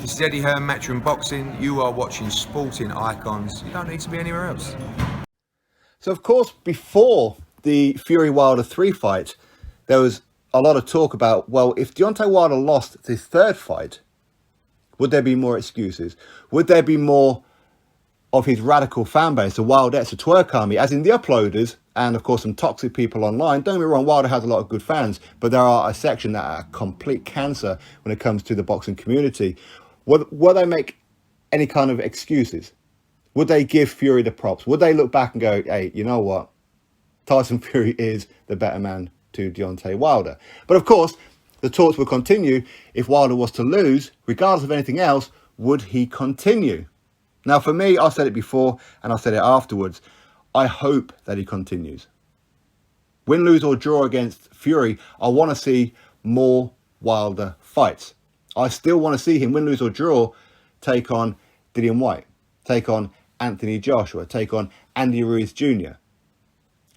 This is Eddie Hearn, Matchroom Boxing. You are watching Sporting Icons. You don't need to be anywhere else. So, of course, before the Fury Wilder 3 fight, there was a lot of talk about, well, if Deontay Wilder lost his third fight, would there be more excuses? Would there be more of his radical fan base, the Wildettes, the Twerk Army, as in the uploaders, and of course some toxic people online? Don't get me wrong, Wilder has a lot of good fans, but there are a section that are complete cancer when it comes to the boxing community. Will they make any kind of excuses? Would they give Fury the props? Would they look back and go, hey, you know what? Tyson Fury is the better man to Deontay Wilder. But of course, the talks will continue. If Wilder was to lose, regardless of anything else, would he continue? Now, for me, I said it before and I said it afterwards. I hope that he continues. Win, lose or draw against Fury, I want to see more Wilder fights. I still want to see him, win, lose or draw, take on Dillian Whyte, take on Anthony Joshua, take on Andy Ruiz Jr.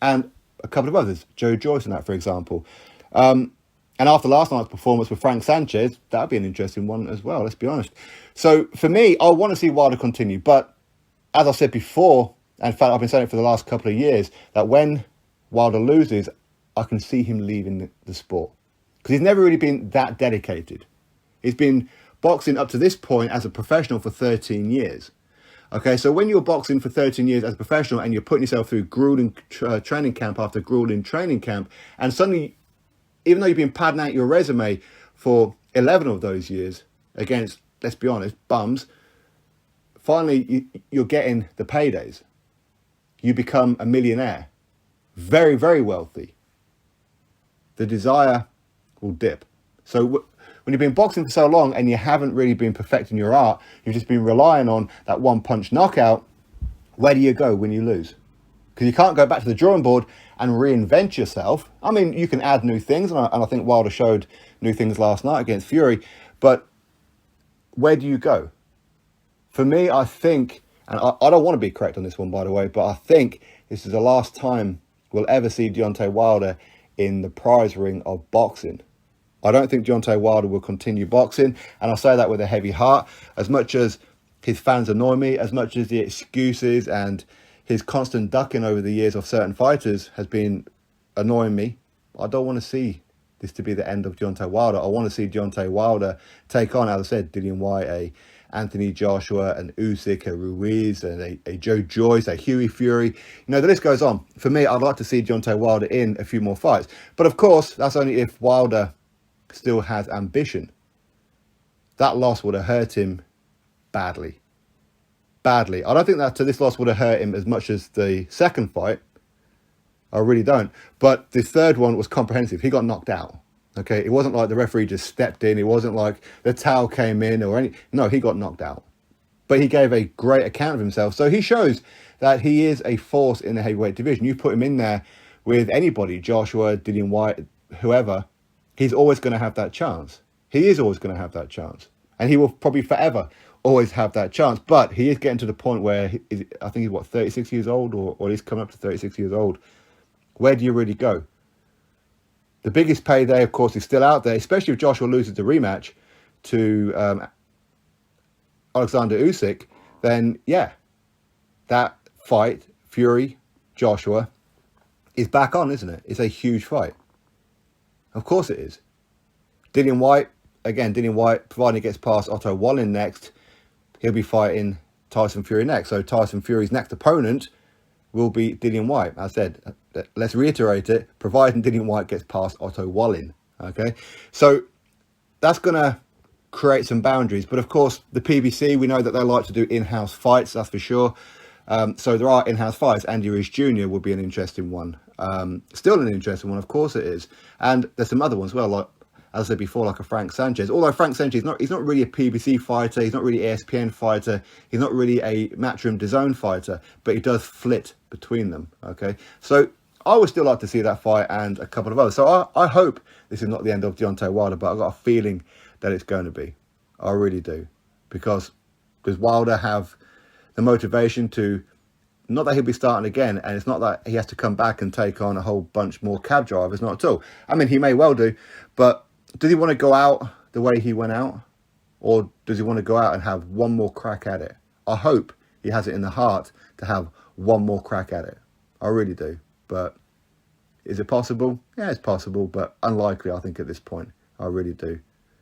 and a couple of others, Joe Joyce and that, for example. And after last night's performance with Frank Sanchez, that'd be an interesting one as well, let's be honest. So for me, I want to see Wilder continue. But as I said before, and in fact, I've been saying it for the last couple of years, that when Wilder loses, I can see him leaving the sport. Because he's never really been that dedicated. He's been boxing up to this point as a professional for 13 years. Okay, so when you're boxing for 13 years as a professional and you're putting yourself through grueling training camp after grueling training camp, and suddenly, even though you've been padding out your resume for 11 of those years against, let's be honest, bums, finally you're getting the paydays. You become a millionaire, very, very wealthy. The desire will dip. So when you've been boxing for so long and you haven't really been perfecting your art, you've just been relying on that one-punch knockout, where do you go when you lose? Because you can't go back to the drawing board and reinvent yourself. I mean, you can add new things, and I think Wilder showed new things last night against Fury, but where do you go? For me, I think, and I don't want to be correct on this one, by the way, but I think this is the last time we'll ever see Deontay Wilder in the prize ring of boxing. I don't think Deontay Wilder will continue boxing, and I say that with a heavy heart. As much as his fans annoy me, as much as the excuses and his constant ducking over the years of certain fighters has been annoying me, I don't want to see this to be the end of Deontay Wilder. I want to see Deontay Wilder take on, as I said, Dillian Whyte, a Anthony Joshua, an Usyk, a Ruiz, and a Joe Joyce, a Hughie Fury. You know, the list goes on. For me, I'd like to see Deontay Wilder in a few more fights. But of course, that's only if Wilder still has ambition. That loss would have hurt him badly. Badly. I don't think that this loss would have hurt him as much as the second fight. I really don't. But the third one was comprehensive. He got knocked out. Okay, it wasn't like the referee just stepped in. It wasn't like the towel came in or any. No, he got knocked out. But he gave a great account of himself. So he shows that he is a force in the heavyweight division. You put him in there with anybody, Joshua, Dillian Whyte, whoever, he's always going to have that chance. He is always going to have that chance. And he will probably forever always have that chance. But he is getting to the point where, I think he's, 36 years old? Or he's coming up to 36 years old. Where do you really go? The biggest payday, of course, is still out there, especially if Joshua loses the rematch to Alexander Usyk. Then, yeah, that fight, Fury, Joshua, is back on, isn't it? It's a huge fight. Of course it is. Dillian Whyte, providing he gets past Otto Wallin next, he'll be fighting Tyson Fury next. So Tyson Fury's next opponent will be Dillian Whyte. As I said, let's reiterate it, providing Dillian Whyte gets past Otto Wallin. Okay, so that's going to create some boundaries. But of course, the PBC, we know that they like to do in-house fights, that's for sure. So there are in-house fights. Andy Ruiz Jr. would be an interesting one. Still an interesting one, of course it is. And there's some other ones as well, like, as I said before, like a Frank Sanchez. Although Frank Sanchez, he's not really a PBC fighter, he's not really an ESPN fighter, he's not really a Matchroom DAZN fighter, but he does flit between them, okay? So I would still like to see that fight and a couple of others. So I hope this is not the end of Deontay Wilder, but I've got a feeling that it's going to be. I really do. Because does Wilder have the motivation to, not that he'll be starting again, and it's not that he has to come back and take on a whole bunch more cab drivers, not at all. I mean, he may well do, but does he want to go out the way he went out? Or does he want to go out and have one more crack at it? I hope he has it in the heart to have one more crack at it. I really do. But is it possible? Yeah, it's possible, but unlikely, I think, at this point. I really do.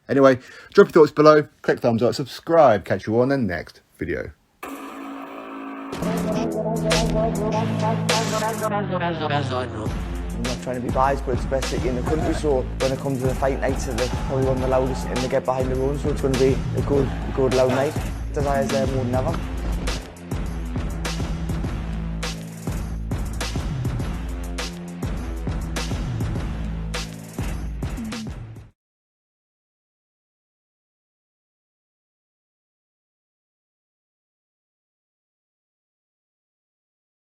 Anyway, drop your thoughts below, click thumbs up, subscribe. Catch you on the next video. I'm not trying to be biased, but it's the best city in the country, so when it comes to the fight nights, they're probably one of the loudest, and they get behind the road, so it's going to be a good loud night. Desire's there more than ever.